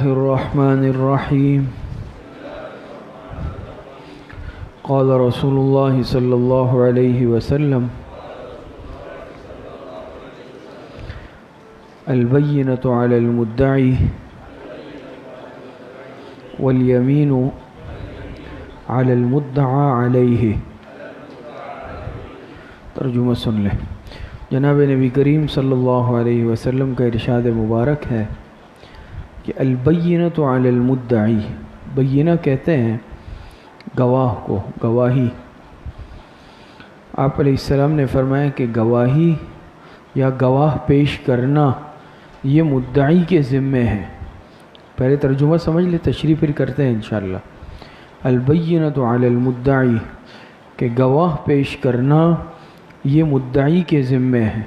الرحمن الرحيم. قال رسول الله صلى الله عليه وسلم: البينة على المدعي واليمين على المدعى عليه. ترجمہ سن لیں. جناب نبی کریم صلی اللہ علیہ وسلم کا ارشاد مبارک ہے کہ البینۃ علی المدعی، بینہ کہتے ہیں گواہ کو، گواہی. آپ علیہ السلام نے فرمایا کہ گواہی یا گواہ پیش کرنا یہ مدعی کے ذمے ہے. پہلے ترجمہ سمجھ لے، تشریح پھر کرتے ہیں انشاءاللہ. البینۃ علی المدعی کہ گواہ پیش کرنا یہ مدعی کے ذمے ہے.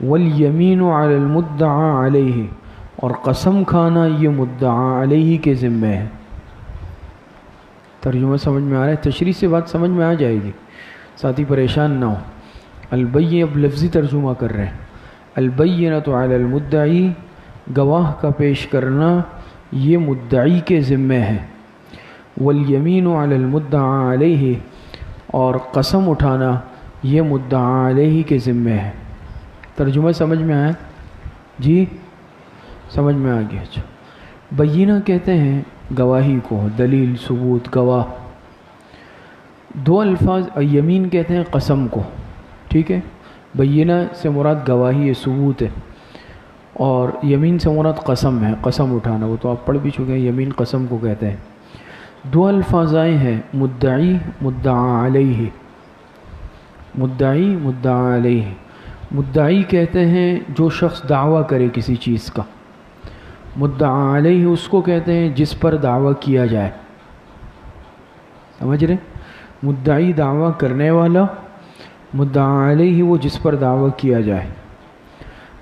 والیمین علی المدعی علیہ، اور قسم کھانا یہ مدعا علیہ کے ذمے ہے. ترجمہ سمجھ میں آ رہا ہے؟ تشریح سے بات سمجھ میں آ جائے گی، ساتھی پریشان نہ ہو. البینہ اب لفظی ترجمہ کر رہے ہیں. البینۃ علی المدعی، گواہ کا پیش کرنا یہ مدعی کے ذمے ہے. والیمین علی المدعی علیہ، اور قسم اٹھانا یہ مدعا علیہ کے ذمے ہے. ترجمہ سمجھ میں آیا؟ جی سمجھ میں آ گیا. اچھا، بینہ کہتے ہیں گواہی کو، دلیل، ثبوت، گواہ. دو الفاظ، یمین کہتے ہیں قسم کو، ٹھیک ہے. بینہ سے مراد گواہی ہے، ثبوت ہے، اور یمین سے مراد قسم ہے، قسم اٹھانا. وہ تو آپ پڑھ بھی چکے ہیں، یمین قسم کو کہتے ہیں. دو الفاظ آئے ہیں، مدعی، مدعا علیہ. مدعی، مدعا علیہ. مدعی کہتے ہیں جو شخص دعویٰ کرے کسی چیز کا. مدعا علیہ اس کو کہتے ہیں جس پر دعویٰ کیا جائے. سمجھ رہے؟ مدعی دعویٰ کرنے والا، مدعا علیہ وہ جس پر دعویٰ کیا جائے.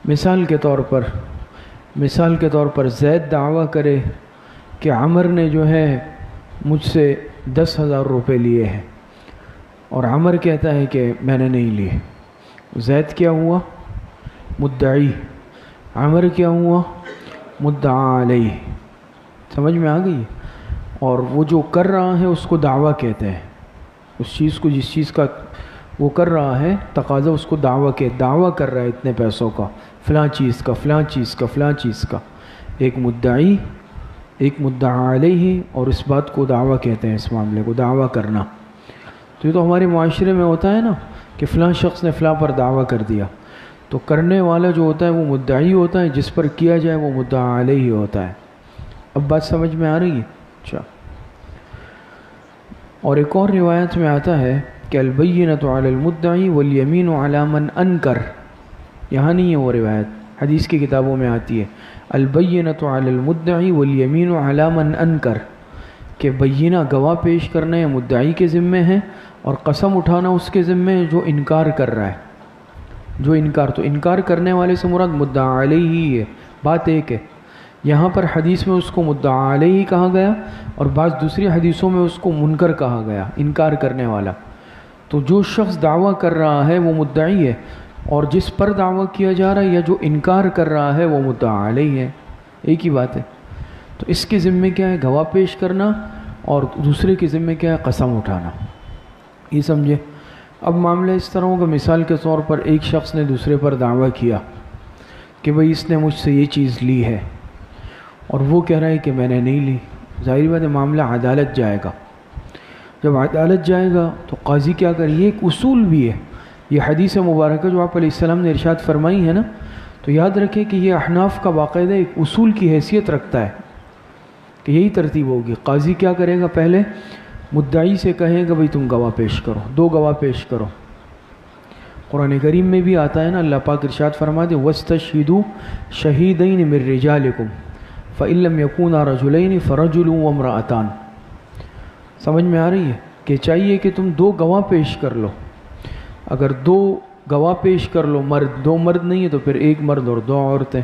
مثال کے طور پر زید دعویٰ کرے کہ عمر نے جو ہے مجھ سے 10,000 روپے لیے ہیں، اور عمر کہتا ہے کہ میں نے نہیں لیے. زید کیا ہوا؟ مدعی. عمر کیا ہوا؟ مدعا علیہ. سمجھ میں آ گئی؟ اور وہ جو کر رہا ہے اس کو دعویٰ کہتے ہیں. اس چیز کو، جس چیز کا وہ کر رہا ہے تقاضا، اس کو دعویٰ دعویٰ کر رہا ہے اتنے پیسوں کا، فلاں چیز کا، فلاں چیز کا، فلاں چیز کا. ایک مدعی، ایک مدعا علیہ، اور اس بات کو دعویٰ کہتے ہیں. اس معاملے کو دعویٰ کرنا. تو یہ تو ہمارے معاشرے میں ہوتا ہے نا کہ فلاں شخص نے فلاں پر دعویٰ کر دیا. تو کرنے والا جو ہوتا ہے وہ مدعی ہوتا ہے، جس پر کیا جائے وہ مدعا علیہ ہوتا ہے. اب بات سمجھ میں آ رہی ہے؟ اچھا. اور ایک اور روایت میں آتا ہے کہ البینۃ علی المدعی والیمین علی من انکر. یہاں نہیں ہے وہ روایت، حدیث کی کتابوں میں آتی ہے البینۃ علی المدعی والیمین علی من انکر، کہ بینہ گواہ پیش کرنا یہ مدعی کے ذمے ہے، اور قسم اٹھانا اس کے ذمے ہے جو انکار کر رہا ہے. جو انکار، تو انکار کرنے والے سے مراد مدعا علیہ ہی ہے. بات ایک ہے. یہاں پر حدیث میں اس کو مدعا علیہ کہا گیا، اور بعض دوسری حدیثوں میں اس کو منکر کہا گیا، انکار کرنے والا. تو جو شخص دعویٰ کر رہا ہے وہ مدعی ہے، اور جس پر دعویٰ کیا جا رہا ہے یا جو انکار کر رہا ہے وہ مدعا علیہ ہے. ایک ہی بات ہے. تو اس کے ذمے کیا ہے؟ گواہ پیش کرنا، اور دوسرے کے ذمے کیا ہے؟ قسم اٹھانا. یہ سمجھے؟ اب معاملہ اس طرح ہوگا، مثال کے طور پر ایک شخص نے دوسرے پر دعویٰ کیا کہ بھئی اس نے مجھ سے یہ چیز لی ہے، اور وہ کہہ رہا ہے کہ میں نے نہیں لی. ظاہر بات ہے معاملہ عدالت جائے گا. جب عدالت جائے گا تو قاضی کیا کرے؟ یہ ایک اصول بھی ہے. یہ حدیث مبارکہ جو آپ علیہ السلام نے ارشاد فرمائی ہے نا، تو یاد رکھیں کہ یہ احناف کا باقاعدہ ایک اصول کی حیثیت رکھتا ہے کہ یہی ترتیب ہوگی. قاضی کیا کرے گا؟ پہلے مدعی سے کہے گا بھئی تم گواہ پیش کرو، 2 گواہ پیش کرو. قرآن کریم میں بھی آتا ہے نا، اللہ پاک ارشاد فرماتے وَاسْتَشْهِدُوا شَهِيدَيْنِ مِن رِّجَالِكُمْ فَإِن لَّمْ يَكُونَا رَجُلَيْنِ فَرَجُلٌ وَامْرَأَتَانِ. سمجھ میں آ رہی ہے کہ چاہیے کہ تم 2 گواہ پیش کر لو. اگر 2 گواہ پیش کر لو، مرد، 2 مرد نہیں ہے تو پھر 1 مرد اور 2 عورتیں.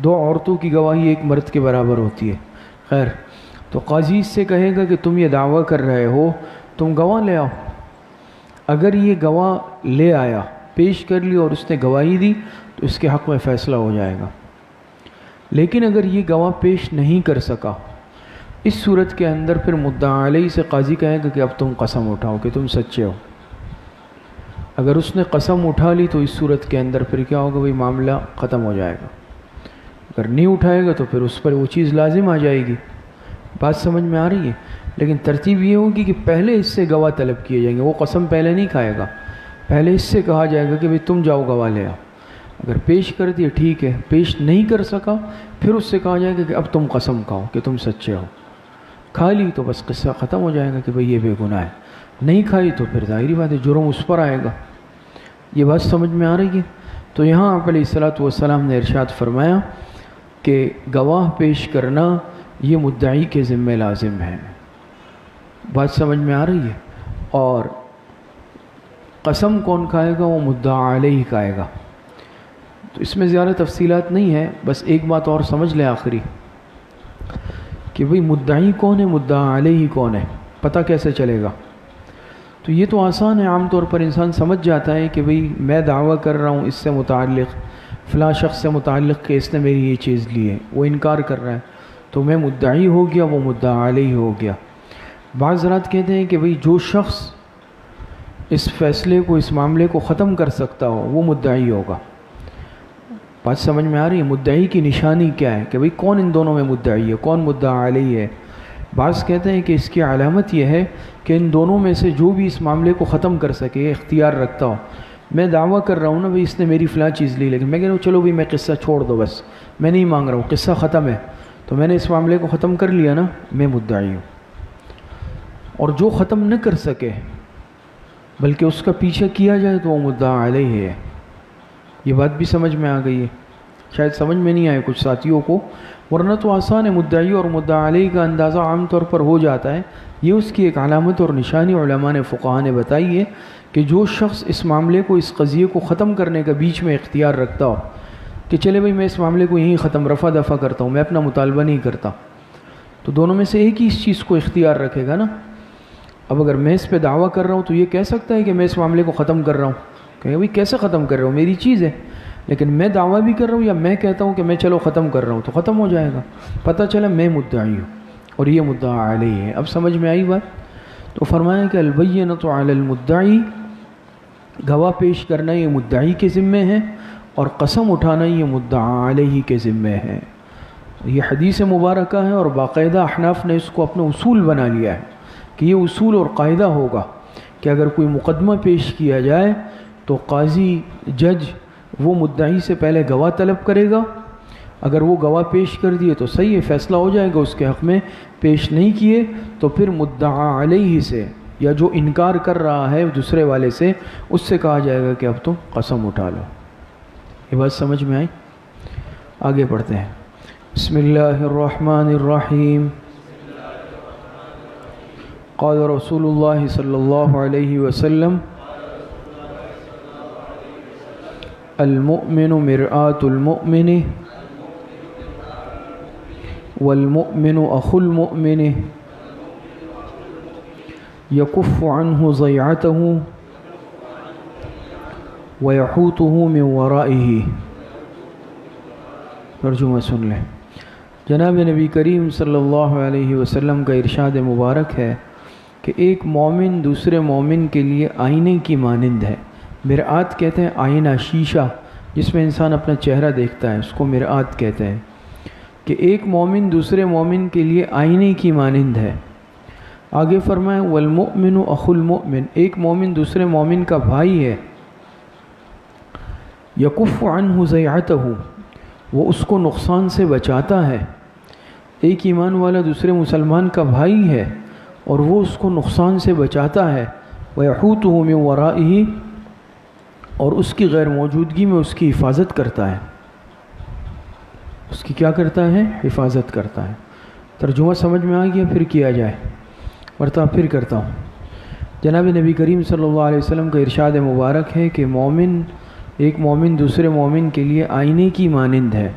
2 عورتوں کی گواہی 1 مرد کے برابر ہوتی ہے. خیر، تو قاضی اس سے کہے گا کہ تم یہ دعویٰ کر رہے ہو، تم گواہ لے آؤ. اگر یہ گواہ لے آیا، پیش کر لی، اور اس نے گواہی دی، تو اس کے حق میں فیصلہ ہو جائے گا. لیکن اگر یہ گواہ پیش نہیں کر سکا، اس صورت کے اندر پھر مدعا علیہ سے قاضی کہے گا کہ اب تم قسم اٹھاؤ کہ تم سچے ہو۔ اگر اس نے قسم اٹھا لی تو اس صورت کے اندر پھر کیا ہوگا بھئی، معاملہ ختم ہو جائے گا۔ اگر نہیں اٹھائے گا تو پھر اس پر وہ چیز لازم آ جائے گی۔ بات سمجھ میں آ رہی ہے؟ لیکن ترتیب یہ ہوگی کہ پہلے اس سے گواہ طلب کیے جائیں گے، وہ قسم پہلے نہیں کھائے گا، پہلے اس سے کہا جائے گا کہ بھئی تم جاؤ گواہ لے آؤ۔ اگر پیش کر دیا ٹھیک ہے، پیش نہیں کر سکا پھر اس سے کہا جائے گا کہ اب تم قسم کھاؤ کہ تم سچے ہو۔ کھا لی تو بس قصہ ختم ہو جائے گا کہ بھئی یہ بے گناہ ہے، نہیں کھائی تو پھر ظاہری بات ہے جرم اس پر آئے گا۔ یہ بات سمجھ میں آ رہی ہے؟ تو یہاں آپ علیہ الصلوۃ والسلام نے ارشاد فرمایا کہ گواہ پیش کرنا یہ مدعی کے ذمہ لازم ہے۔ بات سمجھ میں آ رہی ہے؟ اور قسم کون کھائے گا؟ وہ مدعا علیہ کھائے گا۔ تو اس میں زیادہ تفصیلات نہیں ہے، بس ایک بات اور سمجھ لیں آخری، کہ بھئی مدعی کون ہے، مدعا علیہ کون ہے، پتہ کیسے چلے گا؟ تو یہ تو آسان ہے، عام طور پر انسان سمجھ جاتا ہے کہ بھئی میں دعویٰ کر رہا ہوں اس سے متعلق، فلاں شخص سے متعلق کہ اس نے میری یہ چیز لی ہے، وہ انکار کر رہا ہے، تو میں مدعی ہو گیا، وہ مدعا علیہ ہو گیا۔ بعض حضرات کہتے ہیں کہ بھئی جو شخص اس فیصلے کو، اس معاملے کو ختم کر سکتا ہو وہ مدعی ہوگا۔ بات سمجھ میں آ رہی ہے؟ مدعی کی نشانی کیا ہے کہ بھئی کون ان دونوں میں مدعی ہے، کون مدعا علیہ ہے؟ بعض کہتے ہیں کہ اس کی علامت یہ ہے کہ ان دونوں میں سے جو بھی اس معاملے کو ختم کر سکے، اختیار رکھتا ہو۔ میں دعویٰ کر رہا ہوں نا بھئی اس نے میری فلاں چیز لی، لیکن میں کہہ رہا ہوں چلو بھئی میں قصہ چھوڑ دو، بس میں نہیں مانگ رہا ہوں، قصہ ختم ہے، تو میں نے اس معاملے کو ختم کر لیا نا، میں مدعی ہوں۔ اور جو ختم نہ کر سکے بلکہ اس کا پیچھے کیا جائے تو وہ مدعا علیہ ہے۔ یہ بات بھی سمجھ میں آ گئی ہے؟ شاید سمجھ میں نہیں آئے کچھ ساتھیوں کو، ورنہ تو آسان ہے، مدعی اور مدعا علیہ کا اندازہ عام طور پر ہو جاتا ہے۔ یہ اس کی ایک علامت اور نشانی علماء نے، فقہاء نے بتائی ہے کہ جو شخص اس معاملے کو، اس قضیے کو ختم کرنے کا بیچ میں اختیار رکھتا ہو کہ چلے بھئی میں اس معاملے کو یہیں ختم، رفع دفع کرتا ہوں، میں اپنا مطالبہ نہیں کرتا، تو دونوں میں سے ایک ہی اس چیز کو اختیار رکھے گا نا۔ اب اگر میں اس پہ دعویٰ کر رہا ہوں تو یہ کہہ سکتا ہے کہ میں اس معاملے کو ختم کر رہا ہوں، کہیں بھئی کیسے ختم کر رہا ہوں، میری چیز ہے، لیکن میں دعویٰ بھی کر رہا ہوں یا میں کہتا ہوں کہ میں چلو ختم کر رہا ہوں تو ختم ہو جائے گا، پتہ چلا میں مدعی ہوں اور یہ مدعا علیہ ہے۔ اب سمجھ میں آئی بات؟ تو فرمایا کہ البینۃ علی المدعی، گواہ پیش کرنا یہ مدعی کے ذمے ہے، اور قسم اٹھانا یہ مدعا علیہ کے ذمے ہے۔ یہ حدیث مبارکہ ہے اور باقاعدہ احناف نے اس کو اپنا اصول بنا لیا ہے کہ یہ اصول اور قاعدہ ہوگا کہ اگر کوئی مقدمہ پیش کیا جائے تو قاضی، جج وہ مدعی سے پہلے گواہ طلب کرے گا، اگر وہ گواہ پیش کر دیے تو صحیح ہے، فیصلہ ہو جائے گا اس کے حق میں، پیش نہیں کیے تو پھر مدعا علیہ سے یا جو انکار کر رہا ہے دوسرے والے سے، اس سے کہا جائے گا کہ اب تم قسم اٹھا لو۔ یہ بات سمجھ میں آئی؟ آگے پڑھتے ہیں۔ بسم اللہ الرحمن الرحیم۔ قال رسول اللہ صلی اللہ علیہ وسلم المؤمن مرآة المؤمن والمؤمن اخو المؤمن یکف عنہ ضیعته ویحوطه من ورائه۔ ترجمہ سن لیں۔ جناب نبی کریم صلی اللہ علیہ وسلم کا ارشاد مبارک ہے کہ ایک مومن دوسرے مومن کے لیے آئینے کی مانند ہے۔ مرآت کہتے ہیں آئینہ، شیشہ جس میں انسان اپنا چہرہ دیکھتا ہے، اس کو مرآت کہتے ہیں، کہ ایک مومن دوسرے مومن کے لیے آئینے کی مانند ہے۔ آگے فرمائیں والمؤمن اخو المؤمن، ایک مومن دوسرے مومن کا بھائی ہے۔ یکف عنہ ضیعتہ، وہ اس کو نقصان سے بچاتا ہے۔ ایک ایمان والا دوسرے مسلمان کا بھائی ہے اور وہ اس کو نقصان سے بچاتا ہے۔ وَيَحُوطُهُ مِن وَرَائِهِ، اور اس کی غیر موجودگی میں اس کی حفاظت کرتا ہے۔ اس کی کیا کرتا ہے؟ حفاظت کرتا ہے۔ ترجمہ سمجھ میں آ گیا؟ پھر کیا جائے، ورنہ پھر کرتا ہوں۔ جناب نبی کریم صلی اللہ علیہ وسلم کا ارشاد مبارک ہے کہ ایک مومن دوسرے مومن کے لیے آئینے کی مانند ہے۔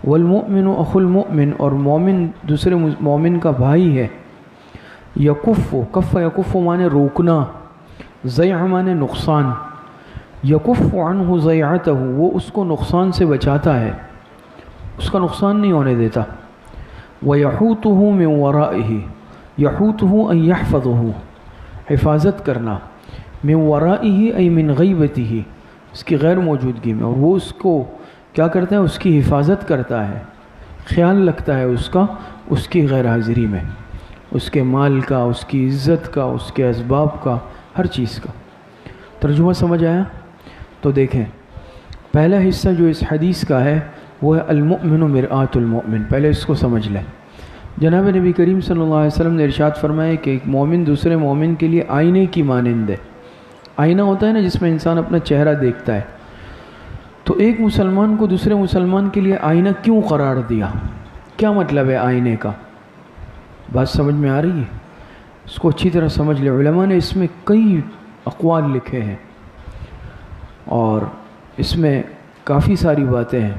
والمؤمن اخو المؤمن، اور مومن دوسرے مومن کا بھائی ہے۔ یکف، کف یکف مانے روکنا، ضیع مانے نقصان۔ یکف عنہ ضیعتہ، وہ اس کو نقصان سے بچاتا ہے۔ اس کا نقصان نہیں ہونے دیتا۔ وَيَحُوتُهُ مِنْ وَرَائِهِ، يَحُوتُهُ أَنْ يَحْفَظُهُ، حفاظت کرنا، مِنْ وَرَائِهِ أي مِنْ غیبتِهِ، اس کی غیر موجودگی میں، اور وہ اس کو کیا کرتا ہے؟ اس کی حفاظت کرتا ہے، خیال رکھتا ہے اس کا، اس کی غیر حاضری میں، اس کے مال کا، اس کی عزت کا، اس کے اسباب کا، ہر چیز کا۔ ترجمہ سمجھ آیا؟ تو دیکھیں پہلا حصہ جو اس حدیث کا ہے وہ ہے المؤمن مرآۃ المؤمن، پہلے اس کو سمجھ لیں۔ جناب نبی کریم صلی اللہ علیہ وسلم نے ارشاد فرمایا کہ ایک مومن دوسرے مومن کے لیے آئینے کی مانند ہے۔ آئینہ ہوتا ہے نا جس میں انسان اپنا چہرہ دیکھتا ہے، تو ایک مسلمان کو دوسرے مسلمان کے لیے آئینہ کیوں قرار دیا؟ کیا مطلب ہے آئینے کا؟ بات سمجھ میں آ رہی ہے؟ اس کو اچھی طرح سمجھ لیں۔ علماء نے اس میں کئی اقوال لکھے ہیں اور اس میں کافی ساری باتیں ہیں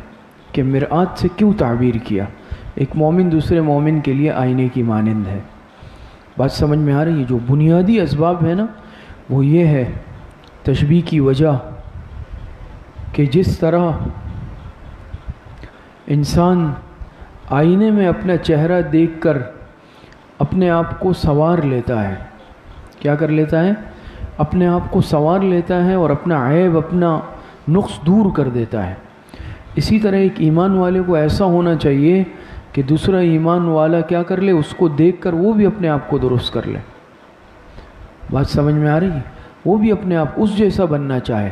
کہ مرآت سے کیوں تعبیر کیا، ایک مومن دوسرے مومن کے لیے آئینے کی مانند ہے۔ بات سمجھ میں آ رہی ہے؟ جو بنیادی اسباب ہے نا وہ یہ ہے تشبیہ کی وجہ کہ جس طرح انسان آئینے میں اپنا چہرہ دیکھ کر اپنے آپ کو سنوار لیتا ہے، کیا کر لیتا ہے؟ اپنے آپ کو سنوار لیتا ہے اور اپنا عیب، اپنا نقص دور کر دیتا ہے۔ اسی طرح ایک ایمان والے کو ایسا ہونا چاہیے کہ دوسرا ایمان والا کیا کر لے، اس کو دیکھ کر وہ بھی اپنے آپ کو درست کر لے۔ بات سمجھ میں آ رہی ہے؟ وہ بھی اپنے آپ اس جیسا بننا چاہے۔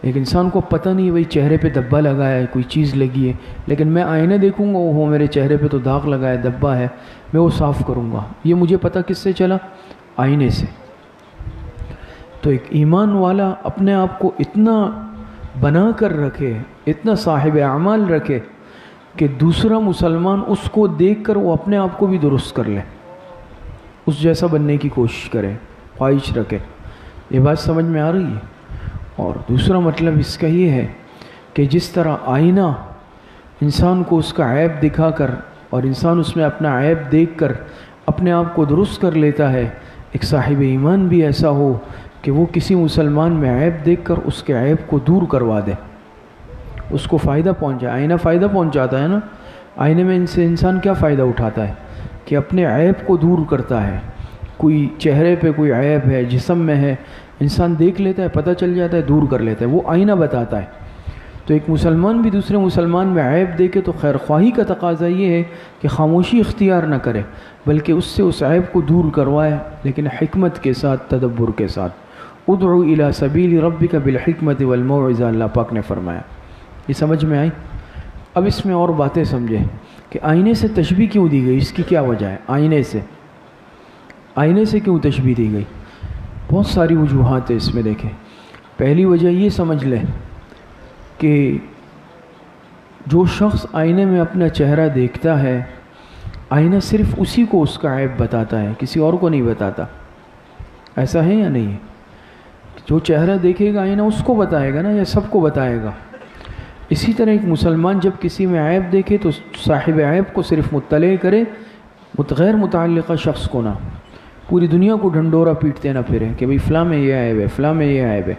ایک انسان کو پتہ نہیں بھائی چہرے پہ دبا لگا ہے، کوئی چیز لگی ہے، لیکن میں آئینہ دیکھوں گا وہ میرے چہرے پہ تو داغ لگا ہے، دبا ہے، میں وہ صاف کروں گا۔ یہ مجھے پتہ کس سے چلا؟ آئینے سے۔ تو ایک ایمان والا اپنے آپ کو اتنا بنا کر رکھے، اتنا صاحب اعمال رکھے کہ دوسرا مسلمان اس کو دیکھ کر وہ اپنے آپ کو بھی درست کر لے، اس جیسا بننے کی کوشش کرے، خواہش رکھے۔ یہ بات سمجھ میں آ رہی ہے؟ اور دوسرا مطلب اس کا یہ ہے کہ جس طرح آئینہ انسان کو اس کا عیب دکھا کر اور انسان اس میں اپنا عیب دیکھ کر اپنے آپ کو درست کر لیتا ہے، ایک صاحب ایمان بھی ایسا ہو کہ وہ کسی مسلمان میں عیب دیکھ کر اس کے عیب کو دور کروا دے، اس کو فائدہ پہنچائے۔ آئینہ فائدہ پہنچاتا ہے نا، آئینے میں انسان کیا فائدہ اٹھاتا ہے کہ اپنے عیب کو دور کرتا ہے۔ کوئی چہرے پہ کوئی عیب ہے، جسم میں ہے، انسان دیکھ لیتا ہے، پتہ چل جاتا ہے، دور کر لیتا ہے، وہ آئینہ بتاتا ہے۔ تو ایک مسلمان بھی دوسرے مسلمان میں عیب دیکھے تو خیر خواہی کا تقاضا یہ ہے کہ خاموشی اختیار نہ کرے، بلکہ اس سے اس عیب کو دور کروائے، لیکن حکمت کے ساتھ، تدبر کے ساتھ۔ ادعو الی سبیل ربک بالحکمت والموعظہ، اللہ پاک نے فرمایا۔ یہ سمجھ میں آئی؟ اب اس میں اور باتیں سمجھیں کہ آئینے سے تشبیہ کیوں دی گئی، اس کی کیا وجہ ہے؟ آئینے سے کیوں تشبیہ دی گئی؟ بہت ساری وجوہات ہیں اس میں۔ دیکھیں، پہلی وجہ یہ سمجھ لیں کہ جو شخص آئینے میں اپنا چہرہ دیکھتا ہے، آئینہ صرف اسی کو اس کا عیب بتاتا ہے، کسی اور کو نہیں بتاتا۔ ایسا ہے یا نہیں؟ جو چہرہ دیکھے گا آئینہ اس کو بتائے گا نا، یا سب کو بتائے گا؟ اسی طرح ایک مسلمان جب کسی میں عیب دیکھے تو صاحب عیب کو صرف مطلع کرے، غیر متعلقہ شخص کو نہ، پوری دنیا کو ڈھنڈورا پیٹتے نہ پھرے کہ بھئی فلاں میں یہ عیب ہے، فلاں میں یہ عیب ہے۔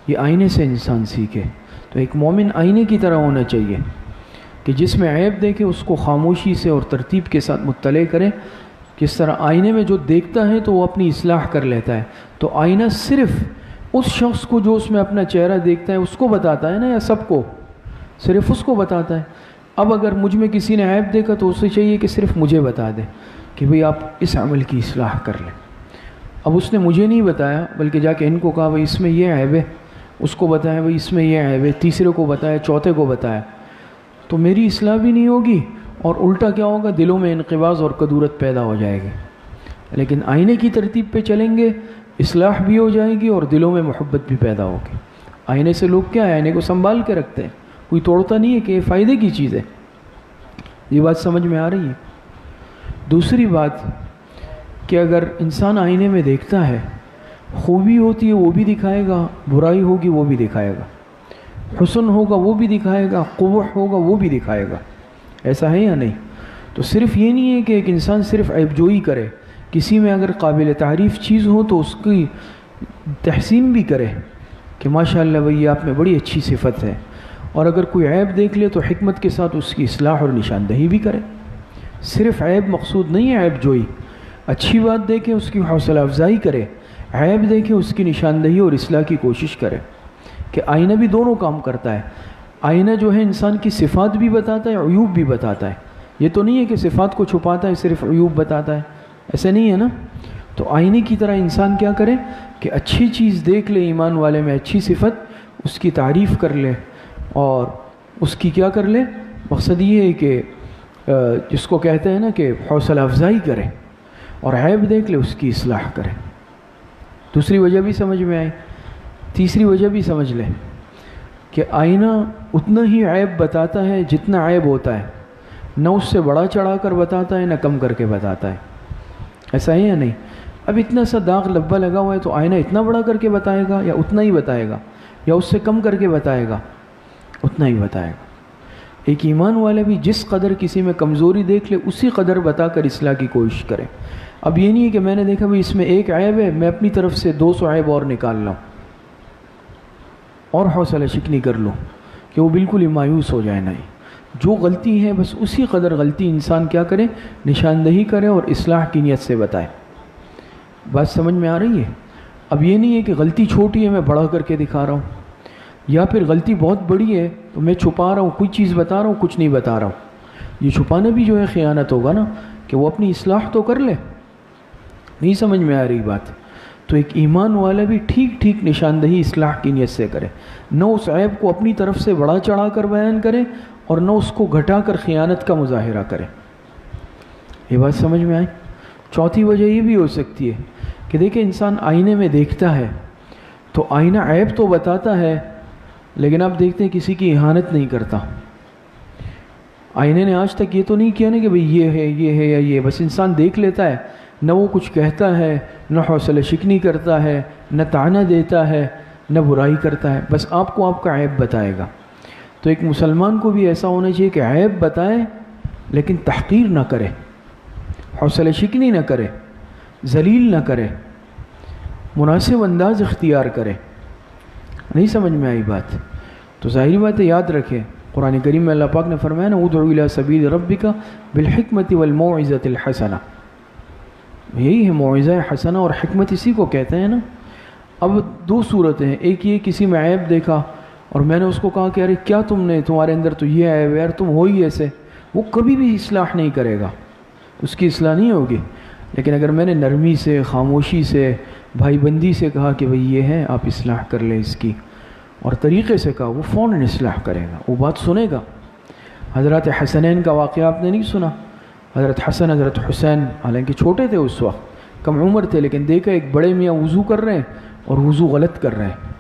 یہ آئینے سے انسان سیکھے۔ تو ایک مومن آئینے کی طرح ہونا چاہیے کہ جس میں عیب دیکھے اس کو خاموشی سے اور ترتیب کے ساتھ مطلع کرے۔ کس طرح آئینے میں جو دیکھتا ہے تو وہ اپنی اصلاح کر لیتا ہے، تو آئینہ صرف اس شخص کو جو اس میں اپنا چہرہ دیکھتا ہے اس کو بتاتا ہے نا، یا سب کو؟ صرف اس کو بتاتا ہے۔ اب اگر مجھ میں کسی نے عیب دیکھا تو اسے چاہیے کہ صرف مجھے بتا دے کہ بھئی آپ اس عمل کی اصلاح کر لیں۔ اب اس نے مجھے نہیں بتایا بلکہ جا کے ان کو کہا بھئی اس میں یہ عیب ہے، اس کو بتایا بھئی اس میں یہ عیب ہے، تیسرے کو بتایا، چوتھے کو بتایا، تو میری اصلاح بھی نہیں ہوگی اور الٹا کیا ہوگا؟ دلوں میں انقباض اور کدورت پیدا ہو جائے گی۔ لیکن آئینے کی ترتیب پہ چلیں گے، اصلاح بھی ہو جائے گی اور دلوں میں محبت بھی پیدا ہوگی۔ آئینے سے لوگ کیا ہے، آئینے کو سنبھال کے رکھتے ہیں، کوئی توڑتا نہیں ہے کہ یہ فائدے کی چیز ہے۔ یہ بات سمجھ میں آ رہی ہے؟ دوسری بات کہ اگر انسان آئینے میں دیکھتا ہے، خوبی ہوتی ہے وہ بھی دکھائے گا، برائی ہوگی وہ بھی دکھائے گا، حسن ہوگا وہ بھی دکھائے گا، قبح ہوگا وہ بھی دکھائے گا۔ ایسا ہے یا نہیں؟ تو صرف یہ نہیں ہے کہ ایک انسان صرف عیب جوئی کرے، کسی میں اگر قابل تعریف چیز ہو تو اس کی تحسین بھی کرے کہ ماشاءاللہ بھئی آپ میں بڑی اچھی صفت ہے، اور اگر کوئی عیب دیکھ لے تو حکمت کے ساتھ اس کی اصلاح اور نشاندہی بھی کرے۔ صرف عیب مقصود نہیں ہے عیب جوئی، اچھی بات دیکھے اس کی حوصلہ افزائی کرے، عیب دیکھے اس کی نشاندہی اور اصلاح کی کوشش کرے۔ کہ آئینہ بھی دونوں کام کرتا ہے، آئینہ جو ہے انسان کی صفات بھی بتاتا ہے، عیوب بھی بتاتا ہے۔ یہ تو نہیں ہے کہ صفات کو چھپاتا ہے صرف عیوب بتاتا ہے، ایسے نہیں ہے نا۔ تو آئینے کی طرح انسان کیا کرے کہ اچھی چیز دیکھ لے، ایمان والے میں اچھی صفت، اس کی تعریف کر لے اور اس کی کیا کر لے، مقصد یہ ہے کہ جس کو کہتے ہیں نا کہ حوصلہ افزائی کرے، اور عیب دیکھ لے اس کی اصلاح کرے۔ دوسری وجہ بھی سمجھ میں آئی، تیسری وجہ بھی سمجھ لے کہ آئینہ اتنا ہی عیب بتاتا ہے جتنا عیب ہوتا ہے، نہ اس سے بڑا چڑھا کر بتاتا ہے نہ کم کر کے بتاتا ہے، ایسا ہے یا نہیں؟ اب اتنا سا داغ لبا لگا ہوا ہے تو آئینہ اتنا بڑا کر کے بتائے گا یا اتنا ہی بتائے گا، یا اس سے کم کر کے بتائے گا؟ اتنا ہی بتائے گا۔ ایک ایمان والا بھی جس قدر کسی میں کمزوری دیکھ لے اسی قدر بتا کر اصلاح کی کوشش کرے۔ اب یہ نہیں ہے کہ میں نے دیکھا بھی اس میں ایک عیب ہے، میں اپنی طرف سے 200 عیب اور نکال لوں اور حوصلہ شکنی کر لوں کہ وہ بالکل ہی مایوس ہو جائے۔ نہیں، جو غلطی ہے بس اسی قدر غلطی انسان کیا کرے، نشاندہی کرے اور اصلاح کی نیت سے بتائے۔ بات سمجھ میں آ رہی ہے؟ اب یہ نہیں ہے کہ غلطی چھوٹی ہے میں بڑا کر کے دکھا رہا ہوں، یا پھر غلطی بہت بڑی ہے تو میں چھپا رہا ہوں، کوئی چیز بتا رہا ہوں کچھ نہیں بتا رہا ہوں۔ یہ چھپانا بھی جو ہے خیانت ہوگا نا، کہ وہ اپنی اصلاح تو کر لے۔ نہیں سمجھ میں آ رہی بات؟ تو ایک ایمان والا بھی ٹھیک ٹھیک نشاندہی اصلاح کی نیت سے کرے، نہ اس عیب کو اپنی طرف سے بڑا چڑھا کر بیان کرے اور نہ اس کو گھٹا کر خیانت کا مظاہرہ کرے۔ یہ بات سمجھ میں آئی؟ چوتھی وجہ یہ بھی ہو سکتی ہے کہ دیکھیں انسان آئینے میں دیکھتا ہے تو آئینہ عیب تو بتاتا ہے، لیکن آپ دیکھتے ہیں کسی کی اہانت نہیں کرتا۔ آئینے نے آج تک یہ تو نہیں کیا نا کہ بھئی یہ ہے یا یہ، بس انسان دیکھ لیتا ہے، نہ وہ کچھ کہتا ہے، نہ حوصلہ شکنی کرتا ہے، نہ طعنہ دیتا ہے، نہ برائی کرتا ہے، بس آپ کو آپ کا عیب بتائے گا۔ تو ایک مسلمان کو بھی ایسا ہونا چاہیے کہ عیب بتائے لیکن تحقیر نہ کرے، حوصلہ شکنی نہ کرے، ذلیل نہ کرے، مناسب انداز اختیار کرے۔ نہیں سمجھ میں آئی بات؟ تو ظاہری بات ہے، یاد رکھیں قرآن کریم میں اللہ پاک نے فرمایا نا ادعو الی سبیل ربک بالحکمت والموعظۃ الحسنہ، یہی ہے موعظہ حسنہ اور حکمت اسی کو کہتے ہیں نا۔ اب دو صورتیں ہیں، ایک یہ کسی میں عیب دیکھا اور میں نے اس کو کہا کہ ارے کیا تم نے، تمہارے اندر تو یہ عیب ہے یار، تم ہو ہی ایسے، وہ کبھی بھی اصلاح نہیں کرے گا، اس کی اصلاح نہیں ہوگی۔ لیکن اگر میں نے نرمی سے، خاموشی سے، بھائی بندی سے کہا کہ بھئی یہ ہے آپ اصلاح کر لیں اس کی، اور طریقے سے کہا، وہ فوراً اصلاح کرے گا، وہ بات سنے گا۔ حضرت حسنین کا واقعہ آپ نے نہیں سنا؟ حضرت حسن حضرت حسین حالانکہ چھوٹے تھے اس وقت، کم عمر تھے، لیکن دیکھا ایک بڑے میاں وضو کر رہے ہیں اور وضو غلط کر رہے ہیں۔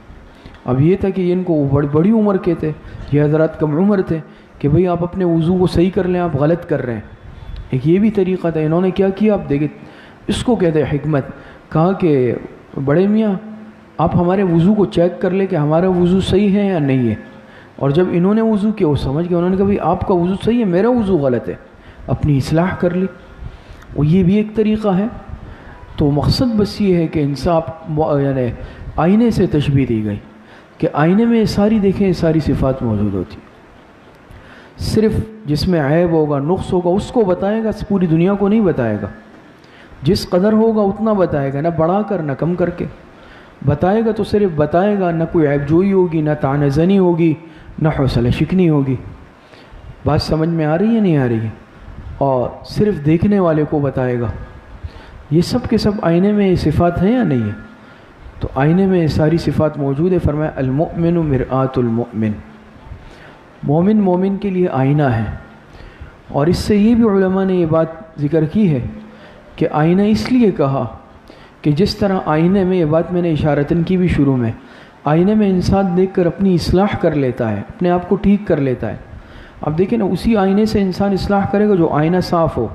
اب یہ تھا کہ ان کو بڑی عمر کے تھے، یہ حضرات کم عمر تھے، کہ بھئی آپ اپنے وضو کو صحیح کر لیں، آپ غلط کر رہے ہیں۔ ایک یہ بھی طریقہ تھا، انہوں نے کیا کیا آپ دیکھیں، اس کو کہتے ہیں حکمت۔ کہا کہ بڑے میاں آپ ہمارے وضو کو چیک کر لیں کہ ہمارا وضو صحیح ہے یا نہیں ہے۔ اور جب انہوں نے وضو کیا وہ سمجھ گئے، انہوں نے کہا بھئی آپ کا وضو صحیح ہے، میرا وضو غلط ہے، اپنی اصلاح کر لی۔ وہ یہ بھی ایک طریقہ ہے۔ تو مقصد بس یہ ہے کہ انصاف، یعنی آئینے سے تشبیہ دی گئی کہ آئینے میں ساری دیکھیں ساری صفات موجود ہوتی، صرف جس میں عیب ہوگا، نقص ہوگا اس کو بتائے گا، پوری دنیا کو نہیں بتائے گا۔ جس قدر ہوگا اتنا بتائے گا، نہ بڑھا کر نہ کم کر کے بتائے گا، تو صرف بتائے گا، نہ کوئی عیب جوئی ہوگی، نہ طعنہ زنی ہوگی، نہ حوصلہ شکنی ہوگی۔ بات سمجھ میں آ رہی ہے نہیں آ رہی ہے؟ اور صرف دیکھنے والے کو بتائے گا۔ یہ سب کے سب آئینے میں یہ صفات ہیں یا نہیں ہے؟ تو آئینے میں یہ ساری صفات موجود ہے۔ فرمایا المؤمن مرآۃ المؤمن، مومن مومن کے لیے آئینہ ہے۔ اور اس سے یہ بھی علماء نے یہ بات ذکر کی ہے کہ آئینہ اس لیے کہا کہ جس طرح آئینے میں، یہ بات میں نے اشارتاً کی بھی شروع میں، آئینے میں انسان دیکھ کر اپنی اصلاح کر لیتا ہے، اپنے آپ کو ٹھیک کر لیتا ہے۔ اب دیکھیں نا، اسی آئینے سے انسان اصلاح کرے گا جو آئینہ صاف ہو۔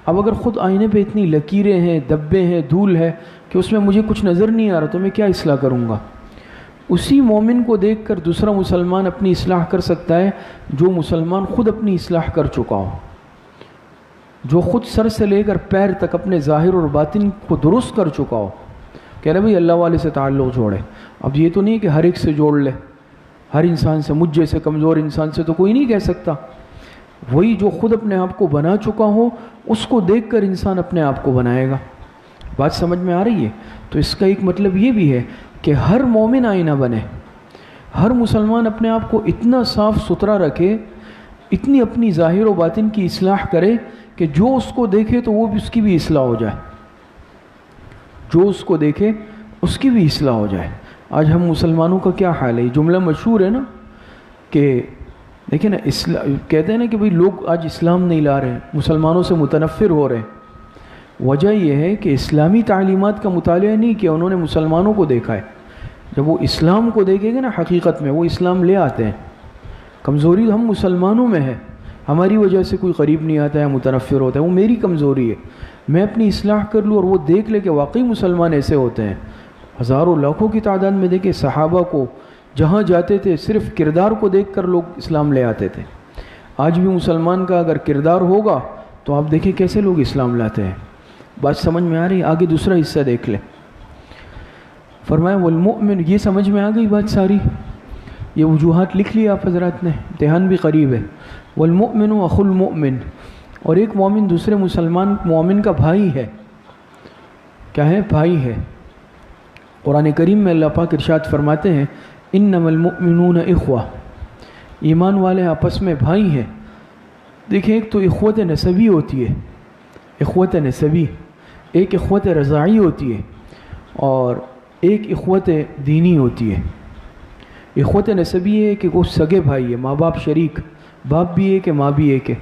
اب اگر خود آئینے پہ اتنی لکیریں ہیں، دبے ہیں، دھول ہے کہ اس میں مجھے کچھ نظر نہیں آ رہا، تو میں کیا اصلاح کروں گا؟ اسی مومن کو دیکھ کر دوسرا مسلمان اپنی اصلاح کر سکتا ہے جو مسلمان خود اپنی اصلاح کر چکا ہو، جو خود سر سے لے کر پیر تک اپنے ظاہر اور باطن کو درست کر چکا ہو۔ کہہ رہے بھئی اللہ والے سے تعلق جوڑے۔ اب یہ تو نہیں کہ ہر ایک سے جوڑ لے، ہر انسان سے، مجھ جیسے کمزور انسان سے تو کوئی نہیں کہہ سکتا. وہی جو خود اپنے آپ کو بنا چکا ہو اس کو دیکھ کر انسان اپنے آپ کو بنائے گا. بات سمجھ میں آ رہی ہے؟ تو اس کا ایک مطلب یہ بھی ہے کہ ہر مومن آئینہ بنے، ہر مسلمان اپنے آپ کو اتنا صاف ستھرا رکھے، اتنی اپنی ظاہر و باطن کی اصلاح کرے کہ جو اس کو دیکھے تو وہ بھی اس کی بھی اصلاح ہو جائے، جو اس کو دیکھے اس کی بھی اصلاح ہو جائے. آج ہم مسلمانوں کا کیا حال ہے؟ جملہ مشہور ہے نا کہ دیکھیں نا، کہتے ہیں نا کہ بھئی لوگ آج اسلام نہیں لا رہے، مسلمانوں سے متنفر ہو رہے. وجہ یہ ہے کہ اسلامی تعلیمات کا مطالعہ نہیں کیا انہوں نے، مسلمانوں کو دیکھا ہے. جب وہ اسلام کو دیکھیں گے نا حقیقت میں، وہ اسلام لے آتے ہیں. کمزوری ہم مسلمانوں میں ہے، ہماری وجہ سے کوئی قریب نہیں آتا ہے، متنفر ہوتا ہے، وہ میری کمزوری ہے. میں اپنی اصلاح کر لوں اور وہ دیکھ لے کہ واقعی مسلمان ایسے ہوتے ہیں. ہزاروں لاکھوں کی تعداد میں دیکھیں صحابہ کو جہاں جاتے تھے صرف کردار کو دیکھ کر لوگ اسلام لے آتے تھے. آج بھی مسلمان کا اگر کردار ہوگا تو آپ دیکھیں کیسے لوگ اسلام لاتے ہیں. بات سمجھ میں آ رہی ہے؟ آگے دوسرا حصہ دیکھ لیں. فرمایا والمؤمن، یہ سمجھ میں آ گئی بات ساری؟ یہ وجوہات لکھ لی آپ حضرات نے، امتحان بھی قریب ہے. والمؤمن اخو المؤمن، اور ایک مومن دوسرے مسلمان مومن کا بھائی ہے. کیا ہے؟ بھائی ہے. قرآن کریم میں اللہ پاک ارشاد فرماتے ہیں انما المؤمنون اخوہ، ایمان والے آپس میں بھائی ہیں. دیکھیں ایک تو اخوت نسبی ہوتی ہے، اخوت نسبی، ایک اخوت رضاعی ہوتی ہے اور ایک اخوت دینی ہوتی ہے. اخوت نسبی ہے کہ وہ سگے بھائی ہے، ماں باپ شریک، باپ بھی ایک ہے ماں بھی ایک ہے.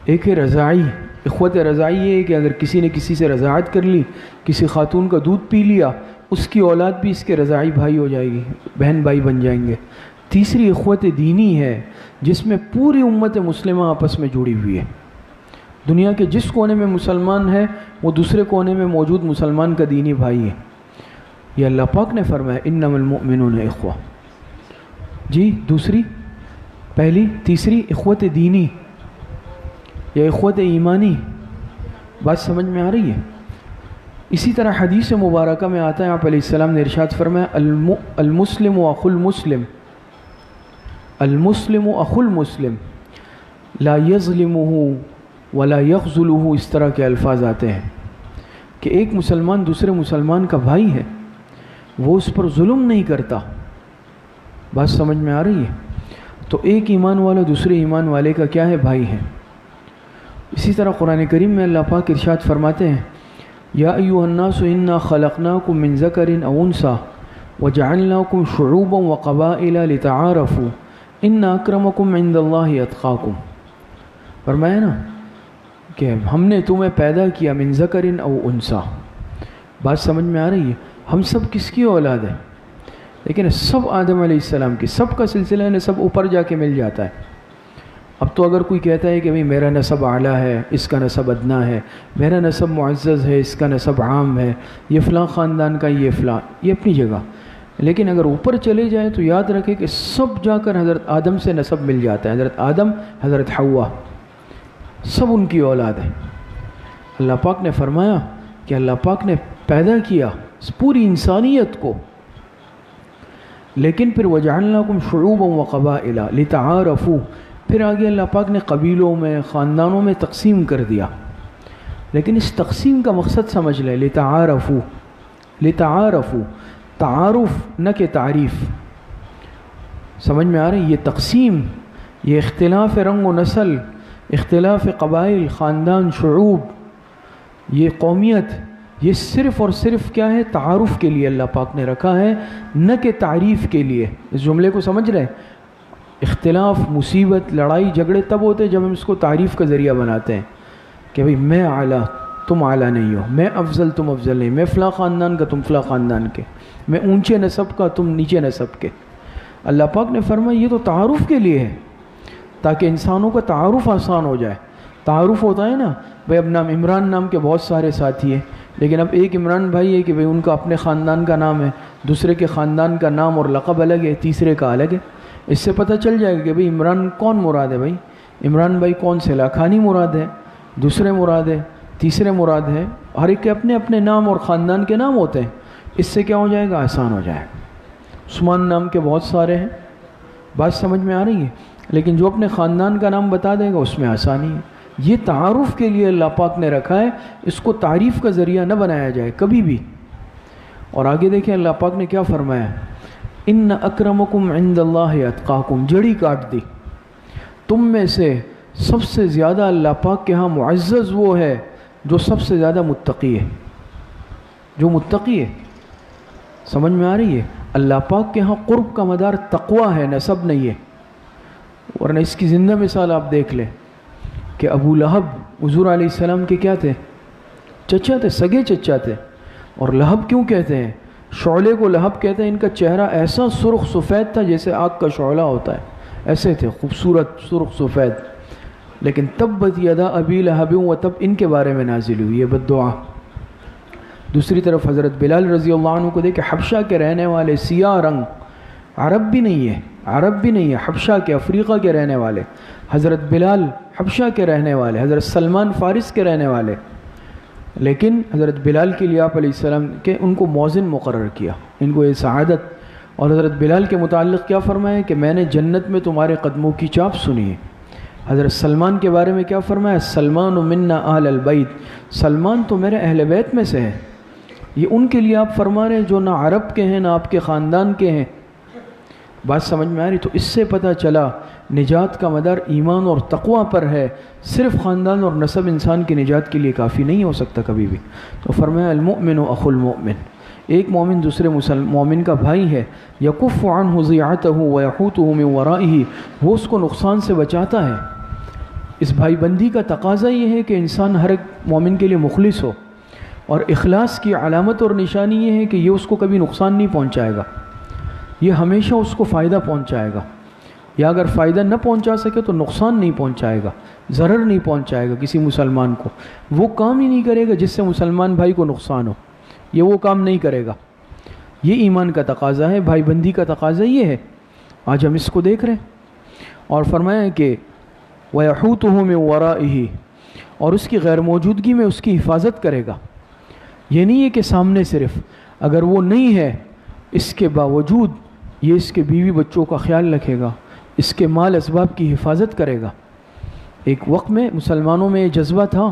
ایک ہے رضاعی. اخوت رضاعی یہ ہے کہ اگر کسی نے کسی سے رضاعت کر لی، کسی خاتون کا دودھ پی لیا، اس کی اولاد بھی اس کے رضاعی بھائی ہو جائے گی، بہن بھائی بن جائیں گے. تیسری اخوت دینی ہے جس میں پوری امت مسلمہ آپس میں جڑی ہوئی ہے. دنیا کے جس کونے میں مسلمان ہے وہ دوسرے کونے میں موجود مسلمان کا دینی بھائی ہے. یہ اللہ پاک نے فرمایا انما المؤمنون اخوہ. جی دوسری، پہلی، تیسری اخوت دینی یا اخوت ایمانی. بات سمجھ میں آ رہی ہے؟ اسی طرح حدیث مبارکہ میں آتا ہے، آپ علیہ السلام نے ارشاد فرمایا المسلم اخو المسلم، المسلم اخو المسلم لا یظلمہ ولا یخذلہ. اس طرح کے الفاظ آتے ہیں کہ ایک مسلمان دوسرے مسلمان کا بھائی ہے، وہ اس پر ظلم نہیں کرتا. بات سمجھ میں آ رہی ہے؟ تو ایک ایمان والا دوسرے ایمان والے کا کیا ہے؟ بھائی ہے. اسی طرح قرآن کریم میں اللہ پاک ارشاد فرماتے ہیں یا ایھا الناس انا خلقناکم من ذکر او انثی وجعلناکم شعوبا وقبائل لتعارفوا ان اکرمکم عند اللہ اتقاکم. فرمایا نا کہ ہم نے تمہیں پیدا کیا من ذکر او انثی. بات سمجھ میں آ رہی ہے؟ ہم سب کس کی اولاد ہیں؟ لیکن سب آدم علیہ السلام کی، سب کا سلسلہ ہے سب اوپر جا کے مل جاتا ہے. اب تو اگر کوئی کہتا ہے کہ بھئی میرا نسب اعلیٰ ہے، اس کا نسب ادنا ہے، میرا نسب معزز ہے، اس کا نسب عام ہے، یہ فلاں خاندان کا، یہ فلاں، یہ اپنی جگہ. لیکن اگر اوپر چلے جائیں تو یاد رکھے کہ سب جا کر حضرت آدم سے نسب مل جاتا ہے. حضرت آدم، حضرت حوا، سب ان کی اولاد ہے. اللہ پاک نے فرمایا کہ اللہ پاک نے پیدا کیا اس پوری انسانیت کو، لیکن پھر وجعلناکم شعوبا وقبائل لتعارفوا، پھر آگے اللہ پاک نے قبیلوں میں، خاندانوں میں تقسیم کر دیا. لیکن اس تقسیم کا مقصد سمجھ لیں، لتعارفوا، لتعارفوا، تعارف نہ کہ تعریف. سمجھ میں آ رہی ہے؟ یہ تقسیم، یہ اختلاف رنگ و نسل، اختلاف قبائل، خاندان، شعوب، یہ قومیت، یہ صرف اور صرف کیا ہے؟ تعارف کے لیے اللہ پاک نے رکھا ہے، نہ کہ تعریف کے لیے. اس جملے کو سمجھ رہے؟ اختلاف، مصیبت، لڑائی جھگڑے تب ہوتے ہیں جب ہم اس کو تعریف کا ذریعہ بناتے ہیں کہ بھئی میں اعلیٰ تم اعلیٰ نہیں ہو، میں افضل تم افضل نہیں، میں فلاں خاندان کا تم فلاں خاندان کے، میں اونچے نسب کا تم نیچے نسب کے. اللہ پاک نے فرمایا یہ تو تعارف کے لیے ہے، تاکہ انسانوں کا تعارف آسان ہو جائے. تعارف ہوتا ہے نا بھئی، اب نام عمران نام کے بہت سارے ساتھی ہیں، لیکن اب ایک عمران بھائی ہے کہ بھئی ان کا اپنے خاندان کا نام ہے، دوسرے کے خاندان کا نام اور لقب الگ ہے، تیسرے کا الگ ہے. اس سے پتہ چل جائے گا کہ بھئی عمران کون مراد ہے. بھئی عمران بھائی کون سے؟ لاکھانی مراد ہے، دوسرے مراد ہے، تیسرے مراد ہے. ہر ایک کے اپنے اپنے نام اور خاندان کے نام ہوتے ہیں. اس سے کیا ہو جائے گا؟ آسان ہو جائے گا. عثمان نام کے بہت سارے ہیں، بات سمجھ میں آ رہی ہے؟ لیکن جو اپنے خاندان کا نام بتا دے گا اس میں آسانی ہے. یہ تعارف کے لیے اللہ پاک نے رکھا ہے، اس کو تعریف کا ذریعہ نہ بنایا جائے کبھی بھی. اور آگے دیکھیں اللہ پاک نے کیا فرمایا، ان اکرمکم عند اللہ اتقاکم، جڑی کاٹ دی. تم میں سے سب سے زیادہ اللہ پاک کے ہاں معزز وہ ہے جو سب سے زیادہ متقی ہے. جو متقی ہے، سمجھ میں آ رہی ہے؟ اللہ پاک کے ہاں قرب کا مدار تقوی ہے، نسب نہیں ہے. ورنہ اس کی زندہ مثال آپ دیکھ لیں کہ ابو لہب حضور علیہ السلام کے کیا تھے؟ چچا تھے، سگے چچا تھے. اور لہب کیوں کہتے ہیں؟ شعلے کو لہب کہتے ہیں. ان کا چہرہ ایسا سرخ سفید تھا جیسے آگ کا شعلہ ہوتا ہے، ایسے تھے خوبصورت سرخ سفید. لیکن تبت یدا ابی لہب و تب ان کے بارے میں نازل ہوئی یہ بد دعا. دوسری طرف حضرت بلال رضی اللہ عنہ کو دیکھ، حبشہ کے رہنے والے، سیاہ رنگ، عرب بھی نہیں ہے، حبشہ کے، افریقہ کے رہنے والے. حضرت بلال حبشہ کے رہنے والے، حضرت سلمان فارس کے رہنے والے. لیکن حضرت بلال کے لیے آپ علیہ السلام کے ان کو مؤذن مقرر کیا، ان کو یہ سعادت. اور حضرت بلال کے متعلق کیا فرمایا کہ میں نے جنت میں تمہارے قدموں کی چاپ سنی ہے. حضرت سلمان کے بارے میں کیا فرمایا، سلمان منا اہل البیت، سلمان تو میرے اہل بیت میں سے ہے. یہ ان کے لیے آپ فرما رہے ہیں جو نہ عرب کے ہیں نہ آپ کے خاندان کے ہیں. بات سمجھ میں آ رہی؟ تو اس سے پتہ چلا نجات کا مدار ایمان اور تقوی پر ہے. صرف خاندان اور نسب انسان کی نجات کے لیے کافی نہیں ہو سکتا کبھی بھی. تو فرمایا المؤمن اخو المؤمن، ایک مومن دوسرے مومن کا بھائی ہے. یکف عنہ ضیعتہ ویحوطہ من ورائہ، وہ اس کو نقصان سے بچاتا ہے. اس بھائی بندی کا تقاضا یہ ہے کہ انسان ہر ایک مومن کے لیے مخلص ہو. اور اخلاص کی علامت اور نشانی یہ ہے کہ یہ اس کو کبھی نقصان نہیں پہنچائے گا، یہ ہمیشہ اس کو فائدہ پہنچائے گا. یا اگر فائدہ نہ پہنچا سکے تو نقصان نہیں پہنچائے گا، ضرر نہیں پہنچائے گا کسی مسلمان کو. وہ کام ہی نہیں کرے گا جس سے مسلمان بھائی کو نقصان ہو، یہ وہ کام نہیں کرے گا. یہ ایمان کا تقاضا ہے، بھائی بندی کا تقاضا یہ ہے. آج ہم اس کو دیکھ رہے ہیں. اور فرمایا کہ وَيَحُوتُهُ مِن وَرَائِهِ، اور اس کی غیر موجودگی میں اس کی حفاظت کرے گا. یہ نہیں ہے کہ سامنے صرف، اگر وہ نہیں ہے اس کے باوجود یہ اس کے بیوی بچوں کا خیال رکھے گا، اس کے مال اسباب کی حفاظت کرے گا. ایک وقت میں مسلمانوں میں یہ جذبہ تھا،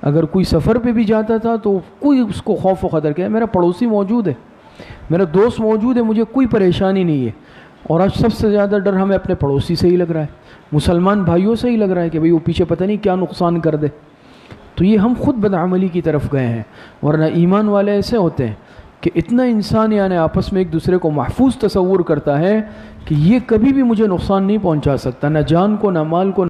اگر کوئی سفر پہ بھی جاتا تھا تو کوئی اس کو خوف و خطر کہ میرا پڑوسی موجود ہے، میرا دوست موجود ہے، مجھے کوئی پریشانی نہیں ہے. اور آج سب سے زیادہ ڈر ہمیں اپنے پڑوسی سے ہی لگ رہا ہے، مسلمان بھائیوں سے ہی لگ رہا ہے کہ بھئی وہ پیچھے پتہ نہیں کیا نقصان کر دے. تو یہ ہم خود بدعملی کی طرف گئے ہیں. ورنہ ایمان والے ایسے ہوتے ہیں کہ اتنا انسان یعنی آپس میں ایک دوسرے کو محفوظ تصور کرتا ہے کہ یہ کبھی بھی مجھے نقصان نہیں پہنچا سکتا، نہ جان کو، نہ مال کو.